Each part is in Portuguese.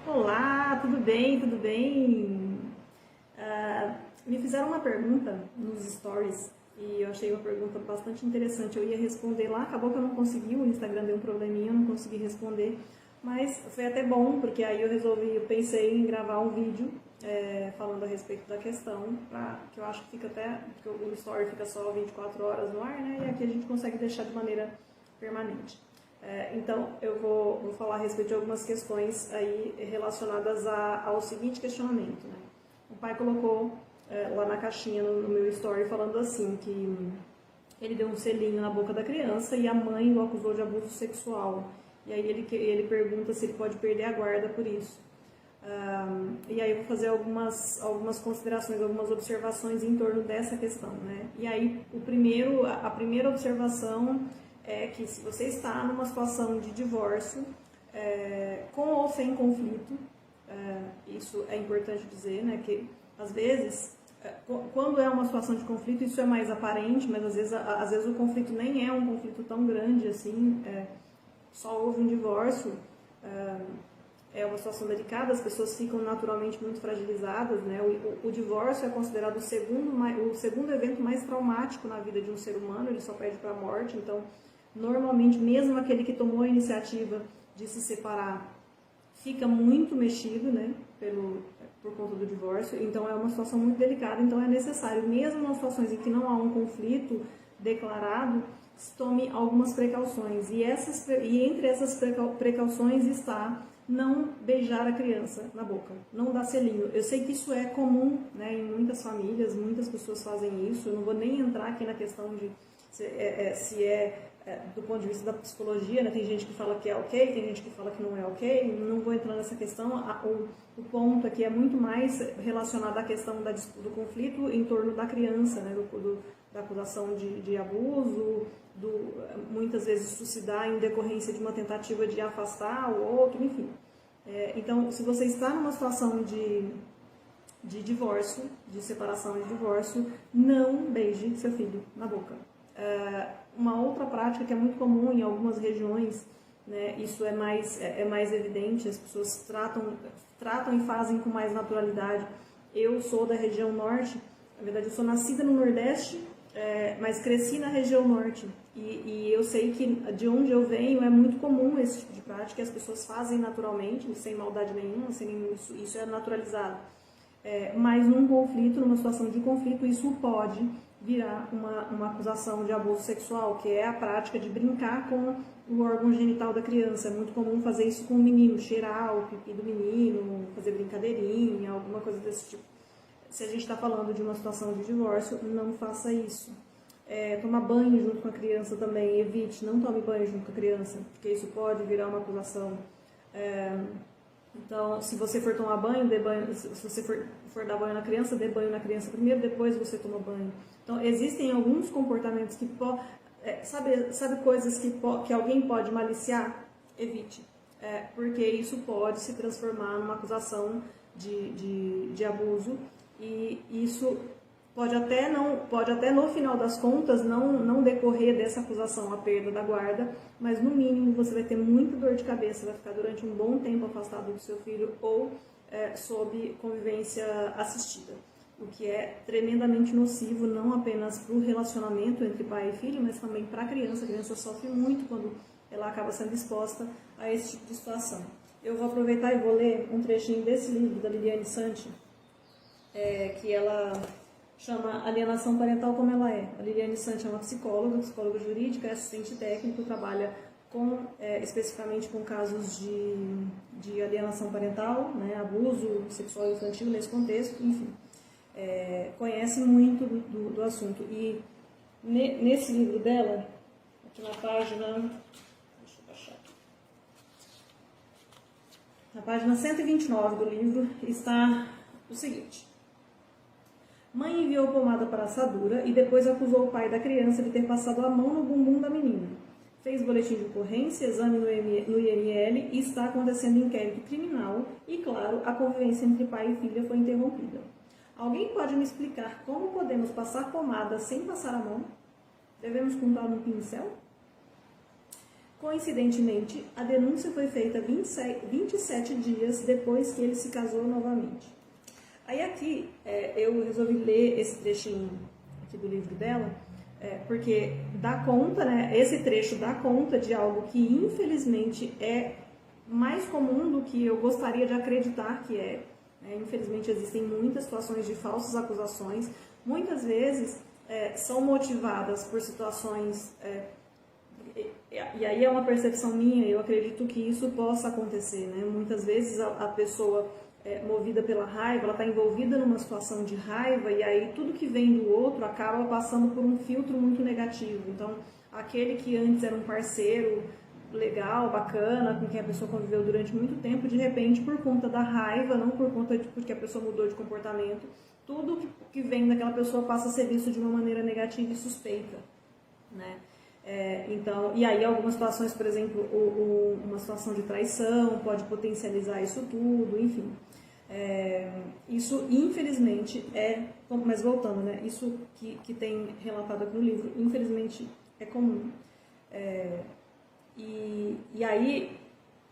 Olá, tudo bem? Tudo bem? Me fizeram uma pergunta nos stories e eu achei uma pergunta bastante interessante. Eu ia responder lá, acabou que eu não consegui, o Instagram deu um probleminha, eu não consegui responder, mas foi até bom, porque aí eu pensei em gravar um vídeo falando a respeito da questão, que eu acho que fica até, porque o story fica só 24 horas no ar, né? E aqui a gente consegue deixar de maneira permanente. Então, eu vou falar a respeito de algumas questões aí relacionadas ao seguinte questionamento, né? O pai colocou lá na caixinha no meu story falando assim, que ele deu um selinho na boca da criança e a mãe o acusou de abuso sexual. E aí ele pergunta se ele pode perder a guarda por isso. E aí eu vou fazer algumas considerações, algumas observações em torno dessa questão, né? E aí a primeira observação é que se você está numa situação de divórcio, com ou sem conflito, isso é importante dizer, né, que às vezes, quando é uma situação de conflito, isso é mais aparente, mas às vezes o conflito nem é um conflito tão grande assim, só houve um divórcio, é uma situação delicada, as pessoas ficam naturalmente muito fragilizadas, né? O divórcio é considerado o segundo evento mais traumático na vida de um ser humano, ele só perde para a morte, então normalmente, mesmo aquele que tomou a iniciativa de se separar, fica muito mexido, né, por conta do divórcio. Então, é uma situação muito delicada. Então, é necessário, mesmo nas situações em que não há um conflito declarado, se tome algumas precauções. E entre essas precauções está não beijar a criança na boca, não dar selinho. Eu sei que isso é comum, né, em muitas famílias, muitas pessoas fazem isso. Eu não vou nem entrar aqui na questão de do ponto de vista da psicologia, né? Tem gente que fala que é ok, tem gente que fala que não é ok, não vou entrar nessa questão. O ponto aqui é muito mais relacionado à questão do conflito em torno da criança, né? Da acusação de abuso, muitas vezes suicidar em decorrência de uma tentativa de afastar o outro, enfim. Então, se você está numa situação de divórcio, de separação e divórcio, não beije seu filho na boca. Uma outra prática que é muito comum em algumas regiões, né, isso é mais evidente, as pessoas tratam e fazem com mais naturalidade. Eu sou da região norte, na verdade eu sou nascida no Nordeste, mas cresci na região norte, e eu sei que de onde eu venho é muito comum esse tipo de prática, as pessoas fazem naturalmente, sem maldade nenhuma, isso é naturalizado. Mas num conflito, numa situação de conflito, isso pode virar uma acusação de abuso sexual, que é a prática de brincar com o órgão genital da criança. É muito comum fazer isso com o menino, cheirar o pipi do menino, fazer brincadeirinha, alguma coisa desse tipo. Se a gente está falando de uma situação de divórcio, não faça isso. Tomar banho junto com a criança também, evite, não tome banho junto com a criança, porque isso pode virar uma acusação. Então, se você for tomar banho, dê banho. Se você for dar banho na criança, dê banho na criança primeiro, depois você toma banho. Então, existem alguns comportamentos que sabe coisas que alguém pode maliciar? Evite. Porque isso pode se transformar numa acusação de abuso, e isso pode até no final das contas não decorrer dessa acusação a perda da guarda, mas no mínimo você vai ter muita dor de cabeça, vai ficar durante um bom tempo afastado do seu filho ou sob convivência assistida, o que é tremendamente nocivo, não apenas para o relacionamento entre pai e filho, mas também para a criança. A criança sofre muito quando ela acaba sendo exposta a esse tipo de situação. Eu vou aproveitar e vou ler um trechinho desse livro da Liliane Santi, que ela chama Alienação Parental Como Ela É. A Liliane Santi é uma psicóloga jurídica, é assistente técnico, trabalha especificamente com casos de alienação parental, né, abuso sexual infantil nesse contexto, enfim. Conhece muito do assunto. E nesse livro dela, aqui na página... Deixa eu baixar aqui. Na página 129 do livro está o seguinte: mãe enviou pomada para assadura e depois acusou o pai da criança de ter passado a mão no bumbum da menina. Fez boletim de ocorrência, exame no IML e está acontecendo inquérito criminal e, claro, a convivência entre pai e filha foi interrompida. Alguém pode me explicar como podemos passar pomada sem passar a mão? Devemos comprar um pincel? Coincidentemente, a denúncia foi feita 27 dias depois que ele se casou novamente. Aí aqui, eu resolvi ler esse trechinho aqui do livro dela, porque dá conta, né, esse trecho dá conta de algo que infelizmente é mais comum do que eu gostaria de acreditar que é. Infelizmente existem muitas situações de falsas acusações, muitas vezes são motivadas por situações... E aí é uma percepção minha, eu acredito que isso possa acontecer, né? Muitas vezes a pessoa movida pela raiva, ela está envolvida numa situação de raiva e aí tudo que vem do outro acaba passando por um filtro muito negativo. Então, aquele que antes era um parceiro legal, bacana, com quem a pessoa conviveu durante muito tempo, de repente, por conta da raiva, não por conta de porque a pessoa mudou de comportamento, tudo que vem daquela pessoa passa a ser visto de uma maneira negativa e suspeita, né? Então, e aí algumas situações, por exemplo, uma situação de traição pode potencializar isso tudo, enfim. Isso, infelizmente, mas voltando, né, isso que tem relatado aqui no livro, infelizmente é comum. E aí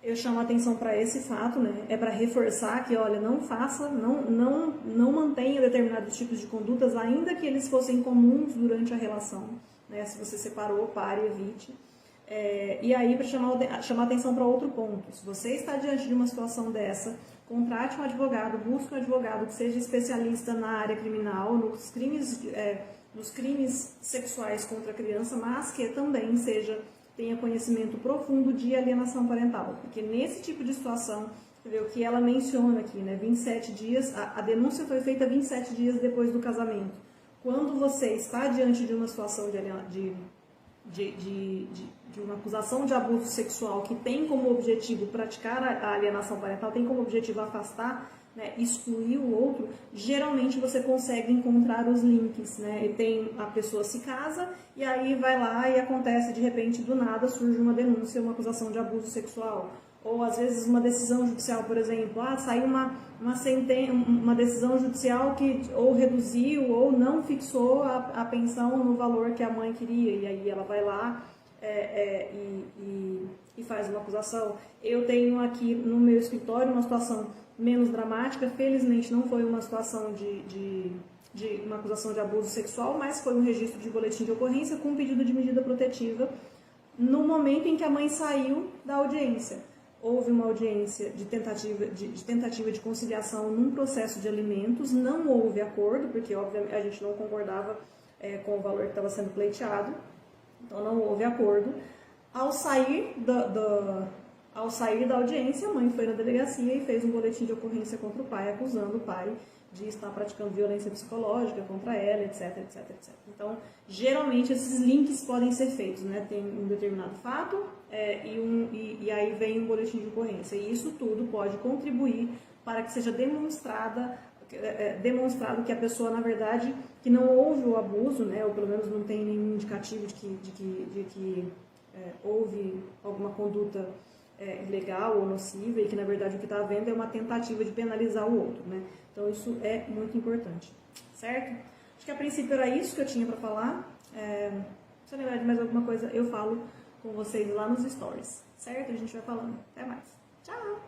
eu chamo a atenção para esse fato, né, para reforçar que, olha, não faça, não mantenha determinados tipos de condutas, ainda que eles fossem comuns durante a relação. Se você separou, pare, evite. E aí, para chamar atenção para outro ponto, se você está diante de uma situação dessa, contrate um advogado, busque um advogado que seja especialista na área criminal, nos crimes sexuais contra a criança, mas que também tenha conhecimento profundo de alienação parental. Porque nesse tipo de situação, você vê o que ela menciona aqui, né? 27 dias, a denúncia foi feita 27 dias depois do casamento. Quando você está diante de uma situação de uma acusação de abuso sexual que tem como objetivo praticar a alienação parental, tem como objetivo afastar, né, excluir o outro, geralmente você consegue encontrar os links, né? E a pessoa se casa e aí vai lá e acontece, de repente, do nada, surge uma denúncia, uma acusação de abuso sexual. Ou, às vezes, uma decisão judicial, por exemplo, saiu uma decisão judicial que ou reduziu ou não fixou a pensão no valor que a mãe queria, e aí ela vai lá e faz uma acusação. Eu tenho aqui no meu escritório uma situação menos dramática, felizmente não foi uma situação de uma acusação de abuso sexual, mas foi um registro de boletim de ocorrência com pedido de medida protetiva no momento em que a mãe saiu da audiência. Houve uma audiência de tentativa de conciliação num processo de alimentos, não houve acordo, porque obviamente a gente não concordava com o valor que estava sendo pleiteado, então não houve acordo. Ao sair da audiência, a mãe foi na delegacia e fez um boletim de ocorrência contra o pai, acusando o pai de estar praticando violência psicológica contra ela, etc, etc, etc. Então, geralmente, esses links podem ser feitos, né? Tem um determinado fato e aí vem um boletim de ocorrência. E isso tudo pode contribuir para que seja demonstrado que a pessoa, na verdade, que não houve o abuso, né? Ou pelo menos não tem nenhum indicativo de que houve alguma conduta ilegal ou nociva e que, na verdade, o que está havendo é uma tentativa de penalizar o outro, né? Então, isso é muito importante, certo? Acho que a princípio era isso que eu tinha para falar. Se eu lembrar de mais alguma coisa, eu falo com vocês lá nos stories, certo? A gente vai falando. Até mais. Tchau!